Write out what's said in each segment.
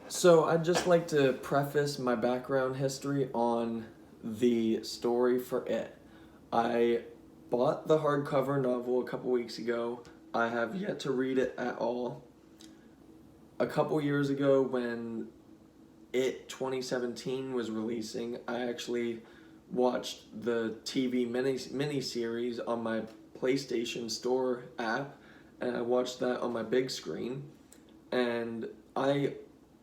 So, I'd just like to preface my background history on the story for It. I bought the hardcover novel a couple weeks ago. I have yet to read it at all. A couple years ago, when It 2017 was releasing, I actually watched the TV mini series on my PlayStation Store app, and I watched that on my big screen. And I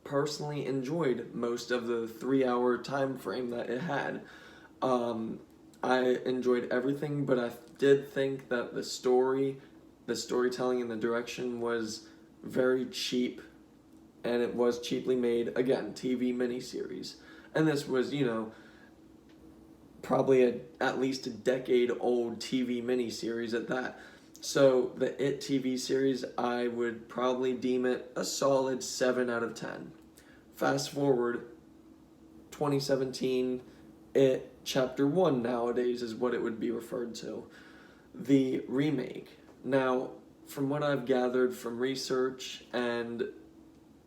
personally enjoyed most of the 3 hour time frame that it had. Um, I enjoyed everything, but I did think that the storytelling, and the direction was very cheap, and it was cheaply made. Again, TV miniseries, and this was probably at least a decade old TV miniseries at that. So the It TV series, I would probably deem it a solid 7 out of 10. Fast forward 2017, It Chapter 1 nowadays is what it would be referred to. The remake. Now, from what I've gathered from research and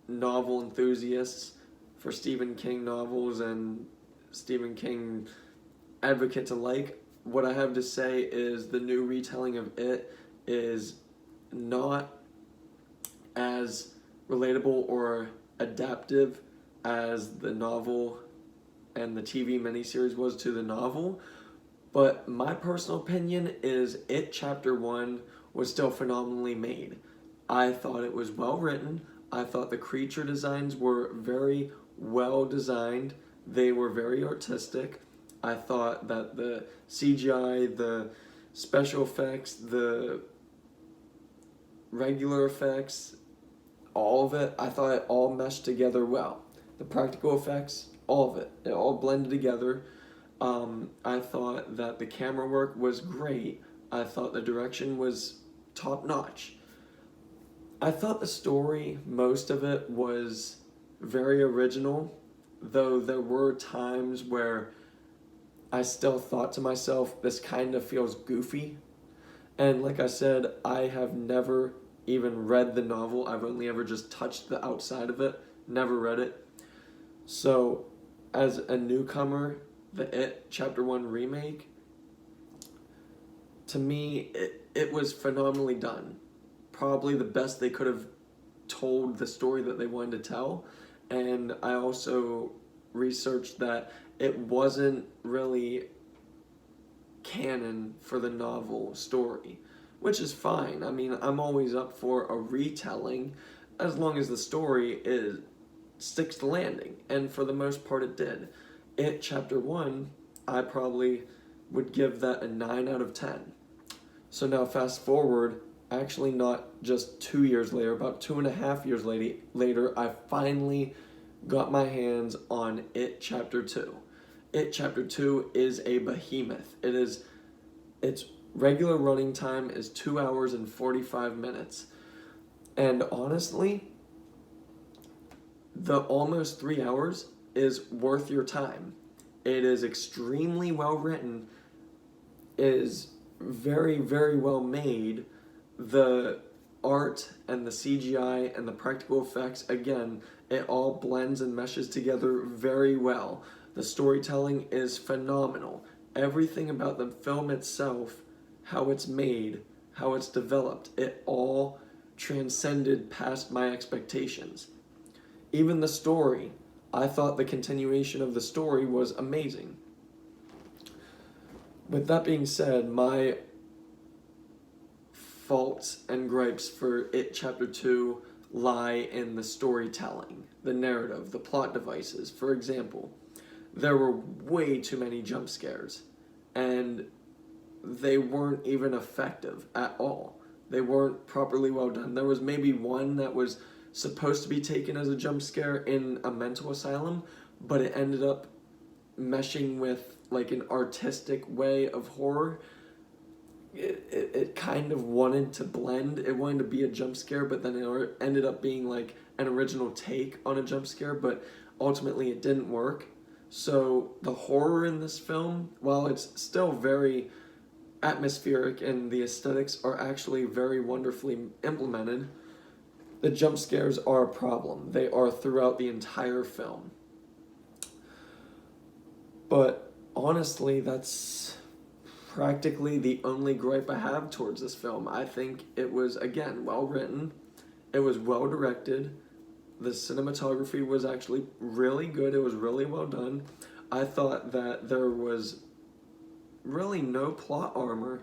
novel enthusiasts for Stephen King novels and Stephen King advocates alike, what I have to say is the new retelling of It is not as relatable or adaptive as the novel and the TV miniseries was to the novel. But my personal opinion is It Chapter 1 was still phenomenally made. I thought it was well written. I thought the creature designs were very well designed. They were very artistic. I thought that the CGI, the special effects, the regular effects, all of it, I thought it all meshed together well. The practical effects, all of it, it all blended together. I thought that the camera work was great. I thought the direction was top notch. I thought the story, most of it, was very original, though there were times where I still thought to myself, this kind of feels goofy. And like I said, I have never even read the novel. I've only ever just touched the outside of it, never read it. So, as a newcomer, the It Chapter 1 remake, to me, it was phenomenally done. Probably the best they could have told the story that they wanted to tell. And I also researched that it wasn't really canon for the novel story, which is fine. I mean, I'm always up for a retelling as long as the story is sticks to landing, and for the most part it did. It Chapter 1, I probably would give that a 9 out of 10. So now fast forward, actually not just 2 years later, about 2.5 years later, I finally got my hands on It Chapter 2. It Chapter 2 is a behemoth. Its regular running time is 2 hours and 45 minutes. And honestly, the almost 3 hours is worth your time. It is extremely well written, is very, very well made. The art and the CGI and the practical effects, again, it all blends and meshes together very well. The storytelling is phenomenal. Everything about the film itself, how it's made, how it's developed, it all transcended past my expectations. Even the story, I thought the continuation of the story was amazing. With that being said, my faults and gripes for It Chapter 2 lie in the storytelling, the narrative, the plot devices. For example, there were way too many jump scares, and they weren't even effective at all. They weren't properly well done. There was maybe one that was supposed to be taken as a jump scare in a mental asylum, but it ended up meshing with like an artistic way of horror. It kind of wanted to blend. It wanted to be a jump scare, but then it ended up being like an original take on a jump scare, but ultimately it didn't work. So the horror in this film, while it's still very atmospheric and the aesthetics are actually very wonderfully implemented, the jump scares are a problem. They are throughout the entire film. But honestly, that's practically the only gripe I have towards this film. I think it was, again, well written, it was well directed, the cinematography was actually really good, it was really well done. I thought that there was really no plot armor,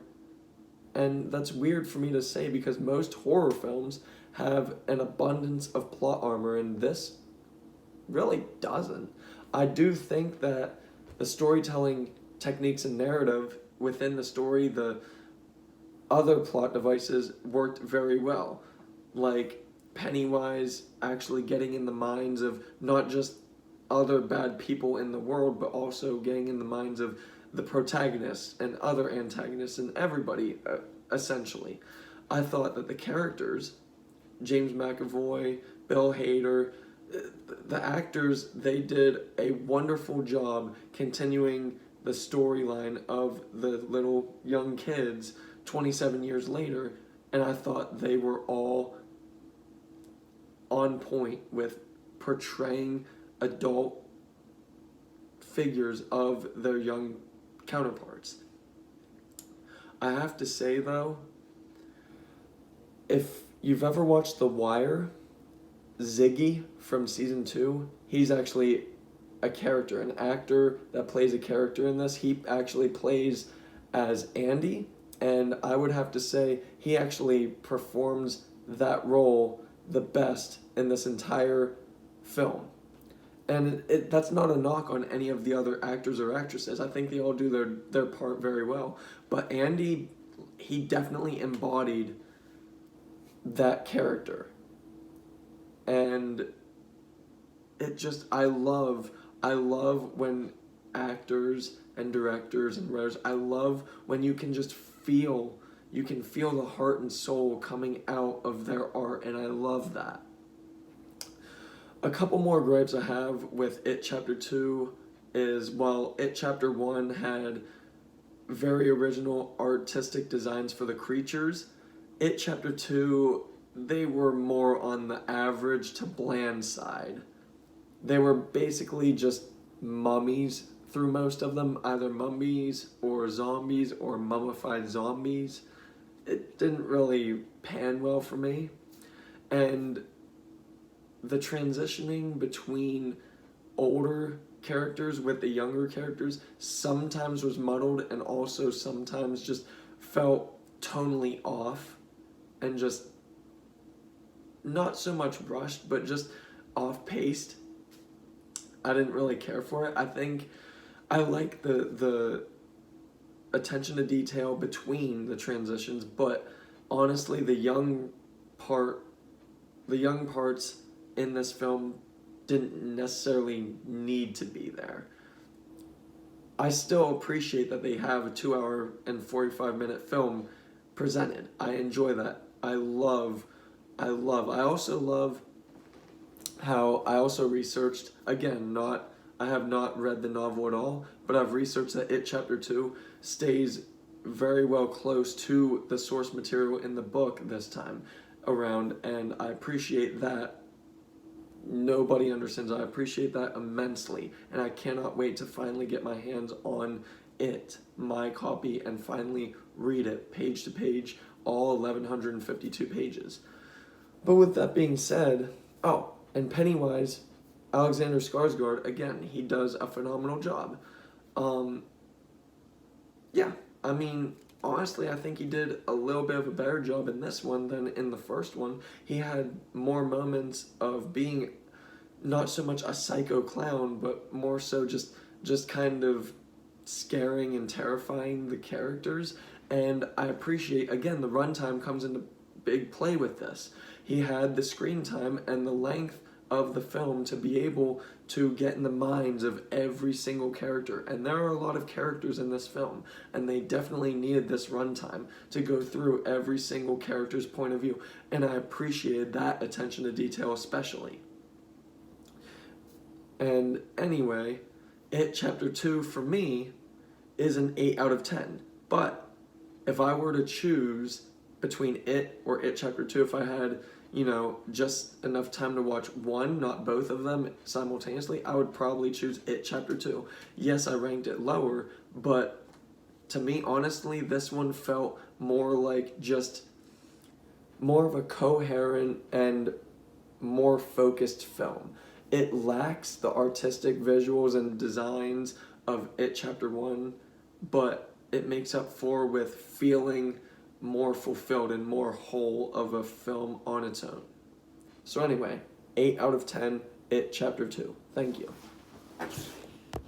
and that's weird for me to say because most horror films have an abundance of plot armor, and this really doesn't. I do think that the storytelling techniques and narrative within the story, the other plot devices worked very well. Like Pennywise actually getting in the minds of not just other bad people in the world, but also getting in the minds of the protagonists and other antagonists and everybody, essentially. I thought that the characters, James McAvoy, Bill Hader, the actors, they did a wonderful job continuing the storyline of the little young kids 27 years later, and I thought they were all on point with portraying adult figures of their young counterparts. I have to say though, if you've ever watched The Wire, Ziggy from season 2, he's actually a character, an actor that plays a character in this. He actually plays as Andy, and I would have to say he actually performs that role the best in this entire film. And that's not a knock on any of the other actors or actresses. I think they all do their part very well. But Andy, he definitely embodied that character. And it just, I love when actors and directors and writers, I love when you can feel the heart and soul coming out of their art, and I love that. A couple more gripes I have with It Chapter 2 is, while It Chapter 1 had very original artistic designs for the creatures, It Chapter 2, they were more on the average to bland side. They were basically just mummies through most of them, either mummies or zombies or mummified zombies. It didn't really pan well for me. And the transitioning between older characters with the younger characters sometimes was muddled and also sometimes just felt tonally off and just not so much rushed, but just off-paced. I didn't really care for it. I think I like the attention to detail between the transitions, but honestly, the young parts in this film didn't necessarily need to be there. I still appreciate that they have a 2-hour and 45-minute film presented. I enjoy that. I also love how I also researched, again, I have not read the novel at all, but I've researched that It Chapter 2 stays very well close to the source material in the book this time around, and I appreciate that. Nobody understands. I appreciate that immensely, and I cannot wait to finally get my hands on it, my copy, and finally read it page to page, all 1,152 pages. But with that being said, and Pennywise, Alexander Skarsgård, again, he does a phenomenal job. Honestly, I think he did a little bit of a better job in this one than in the first one. He had more moments of being not so much a psycho clown, but more so just kind of scaring and terrifying the characters. And I appreciate, again, the runtime comes into big play with this. He had the screen time and the length of the film to be able to get in the minds of every single character. And there are a lot of characters in this film, and they definitely needed this runtime to go through every single character's point of view. And I appreciated that attention to detail especially. And anyway, It Chapter 2 for me is an 8 out of 10. But if I were to choose between It or It Chapter 2, if I had, just enough time to watch one, not both of them simultaneously, I would probably choose It Chapter 2. Yes, I ranked it lower, but to me, honestly, this one felt more like just more of a coherent and more focused film. It lacks the artistic visuals and designs of It Chapter 1, but it makes up for with feeling more fulfilled and more whole of a film on its own. So anyway, 8 out of 10, It Chapter 2. Thank you.